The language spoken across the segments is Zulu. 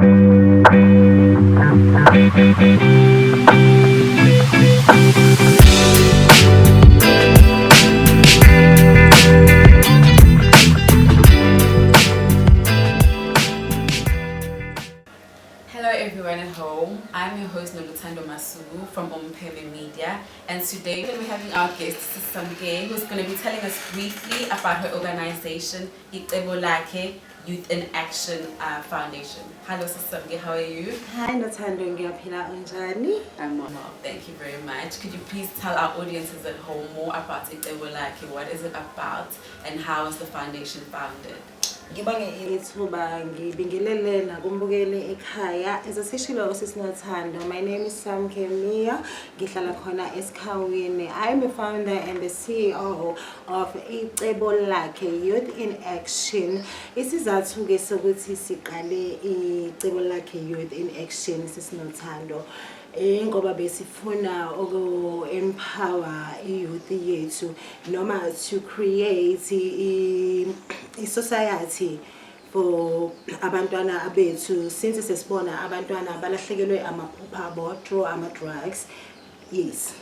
Hello everyone at home, I'm your host from Umphememedia, and today we're having our guest Umphememedia, who's going to be telling us briefly about her organization, icebolakhe Youth in Action Foundation. Hello Umphememedia, how are you? Hi Nothando, ngiyaphila unjani? I'm well, thank you very much. Could you please tell our audiences at home more about icebolakhe? What is it about and how was the foundation founded? Ngibonge ithuba ngibingelele nakumbukeli ekhaya. Ezasishilo sisinothando. My name is Umphememedia. Ngihlala khona eSikhawini. I am a founder and the CEO of icebolakhe Youth in Action. Isizathu ke sokuthi siqale icebolakhe Youth in Action sisinothando. Ngoba besifuna empower youth yethu noma to create a society for abantwana abethu, since sesibona abantwana balahlekelwe amaphupha abo through ama-drugs. Yes.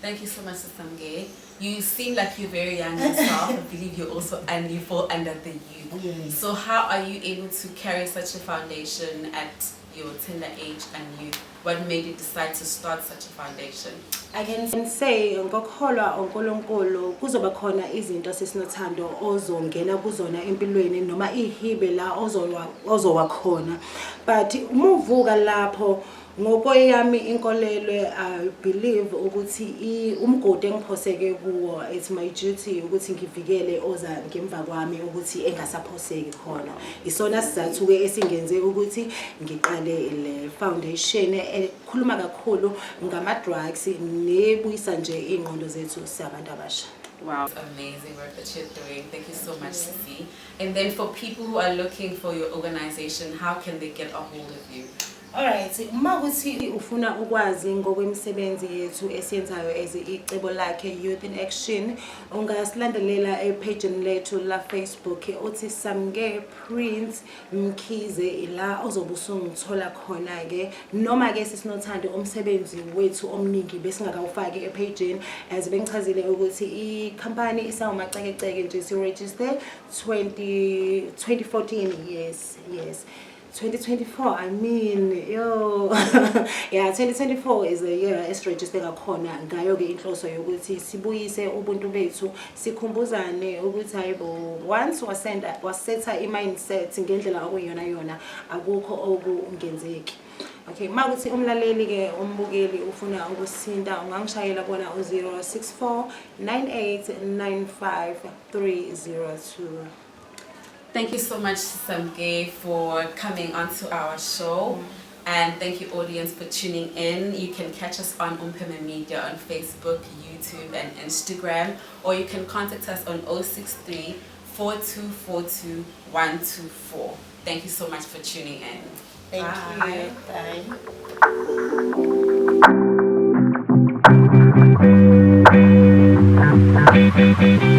Thank you so much, Umphememedia. You seem like you're very young yourself. I believe you fall under the youth. Yes. So how are you able to carry such a foundation at your tender age and youth? What made you decide to start such a foundation? I can say ngokholwa uNkulunkulu kuzoba khona izinto sesinothando ozongena kuzona empilweni noma ihibe la ozowakhona, but umuvuka lapho ngokweyami inkolelwe I believe ukuthi umgodi engiphoseke kuwo, it's my duty ukuthi ngivikele oza ngemva kwami ukuthi engasaphoseki khona. Isona sizathu ke esingenze ukuthi ngiqale le foundation ekhuluma kakhulu ngama drugs nebuyisa nje ingqondo zethu sabantu abasha. Wow, amazing work that you're doing. Thank you so much, Sisi. And then for people who are looking for your organization, how can they get a hold of you? Alright, uma kuthi ufuna ukwazi ngokwemisebenzi yethu esiyenzayo as icebolakhe Youth in Action, ungasilandelela epage lethu la Facebook uthi Samge Prince Mkhize, ila ozobusungithola khona ke, noma ke sisinothanda umsebenzi wethu omningi besingakawufaki epage as bengichazile ukuthi i-company isawumacekeceke nje si-register 2014. Yes 2024, I mean, yo. Yeah, 2024 is a year esiregister ngakhona ngayo ke inhloso yokuthi sibuyise ubuntu bethu, sikhumbuzane ukuthi hayibo once wasetha i-mindset ngendlela okuyona yona akukho okungenzeki. Okay, makuthi umlaleli ke umbukeli ufuna ukusinda ungangishayela kona u-064 9895 302. Thank you so much, Umphememedia, for coming onto our show. And thank you, audience, for tuning in. You can catch us on Umphememedia on Facebook, YouTube, and Instagram. Or you can contact us on 063 4242 124. Thank you so much for tuning in. Thank you. Bye.